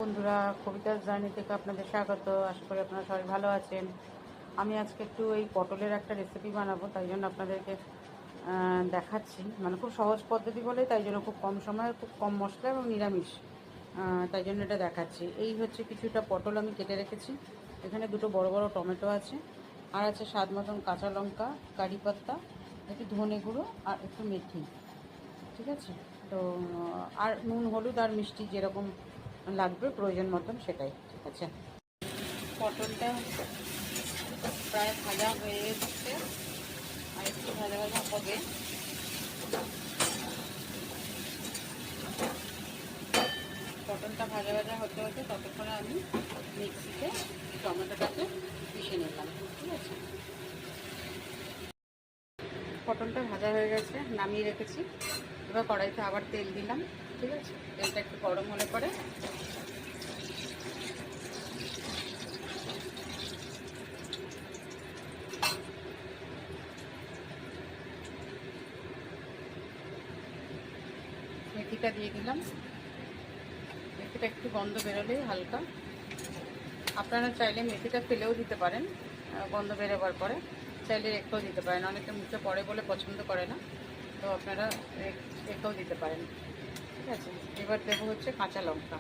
বন্ধুরা, কবিতার জার্নি থেকে আপনাদের স্বাগত। আশা করি আপনারা সবাই ভালো আছেন। আমি আজকে একটু এই পটলের একটা রেসিপি বানাবো, তাই জন্য আপনাদেরকে দেখাচ্ছি। মানে খুব সহজ পদ্ধতি বলে, তাই জন্য খুব কম সময়, খুব কম মশলা এবং নিরামিষ, তাই জন্য এটা দেখাচ্ছি। এই হচ্ছে কিছুটা পটল আমি কেটে রেখেছি। এখানে দুটো বড় বড় টমেটো আছে, আর আছে স্বাদ মতন কাঁচা লঙ্কা, কারি পাতা, একটু ধনে গুঁড়ো আর একটু মেথি। ঠিক আছে? তো আর নুন, হলুদ আর মিষ্টি যেরকম লাগবে প্রয়োজন মতন সেটাই। ঠিক আছে, পটলটা প্রায় ভাজা হয়ে এসছে, আর একটু ভাজা ভাজা হবে। পটলটা ভাজা ভাজা হতে হতে ততক্ষণে আমি মিক্সিতে টমেটোটাকে পিষে নিলাম। ঠিক আছে, পটলটা ভাজা হয়ে গেছে, নামিয়ে রেখেছি। এবার কড়াইতে আবার তেল দিলাম। ঠিক আছে, তেলটা একটু গরম হলে পরে মেথিটা দিয়ে দিলাম। মেথিটা একটু গন্ধ বেরোলেই হালকা, আপনারা চাইলে মেথিটা ফেলেও দিতে পারেন, গন্ধ বেরোবার পরে চাইলে রেখেও দিতে পারেন। অনেকে মুখে পড়ে বলে পছন্দ করে না, তো আপনারা রেখেও দিতে পারেন। ঠিক আছে, এবার দেবো হচ্ছে কাঁচা লঙ্কা।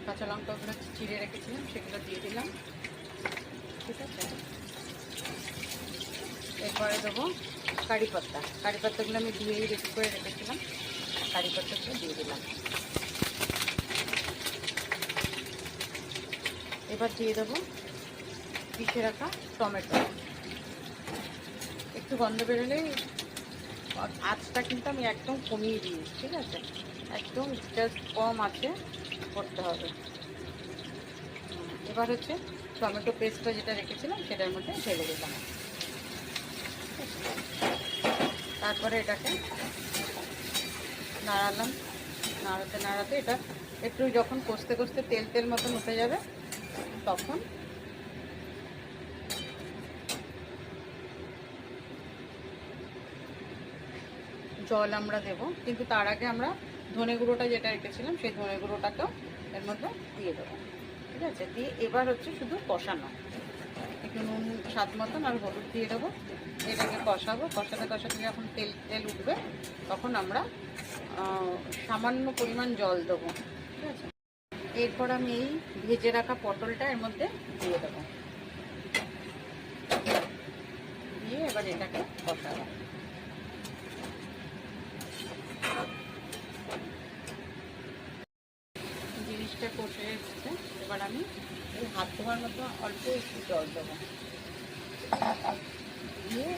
কাঁচা লঙ্কাগুলো চিড়ে রেখেছিলাম, সেগুলো দিয়ে দিলাম। ঠিক আছে, এরপরে দেবো কারি পাতা। কারি পাতাগুলো আমি ধুয়েই রেডি করে রেখেছিলাম, কারি পাতাগুলো দিয়ে দিলাম। এবার দিয়ে দেবো পিষে রাখা টমেটো। একটু গন্ধ বেরোলেই, আঁচটা কিন্তু আমি একদম কমিয়ে দিই। ঠিক আছে, একদম জাস্ট কম আঁচে করতে হবে। এবার হচ্ছে টমেটো পেস্টটা যেটা রেখেছিলাম সেটার মধ্যে ঢেলে দিলাম। তারপরে এটাকে নাড়ালাম, নাড়াতে নাড়াতে এটা একটু যখন কষতে কষতে তেল তেল মতন উঠে যাবে, তখন জল আমরা দেব। কিন্তু তার আগে আমরা ধনে গুঁড়োটা যেটা রেখেছিলাম সেই ধনে গুঁড়োটাকেও এর মধ্যে দিয়ে দেবো। ঠিক আছে, দিয়ে এবার হচ্ছে শুধু কষানো। একটু নুন স্বাদ মতন আর হলুদ দিয়ে দেবো। এটাকে কষাবো। কষাতে কষাতে যখন তেল তেল উঠবে, তখন আমরা সামান্য পরিমাণ জল দেবো। ঠিক আছে, এরপর আমি এই ভেজে রাখা পটলটা এর মধ্যে দিয়ে দেবো। দিয়ে এবার এটাকে কষাবো। জিনিসটা কষে এসেছে, এবার আমি এই হাত ধোয়ার মতো অল্প একটু জল দেবো। দিয়ে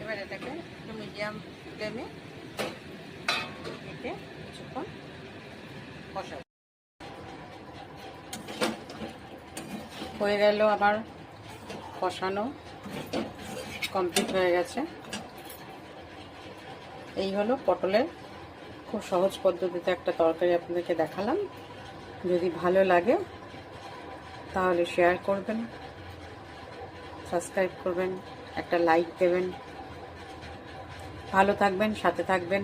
এবার এটাকে একটু মিডিয়াম ফ্লেমে রেখে কিছুক্ষণ কষাবো। হয়ে গেল আমার কষানো, কমপ্লিট হয়ে গেছে। এই হলো পটলের খুব সহজ পদ্ধতিতে একটা তরকারি আপনাদেরকে দেখালাম। যদি ভালো লাগে তাহলে শেয়ার করবেন, সাবস্ক্রাইব করবেন, একটা লাইক দেবেন। ভালো থাকবেন, সাথে থাকবেন।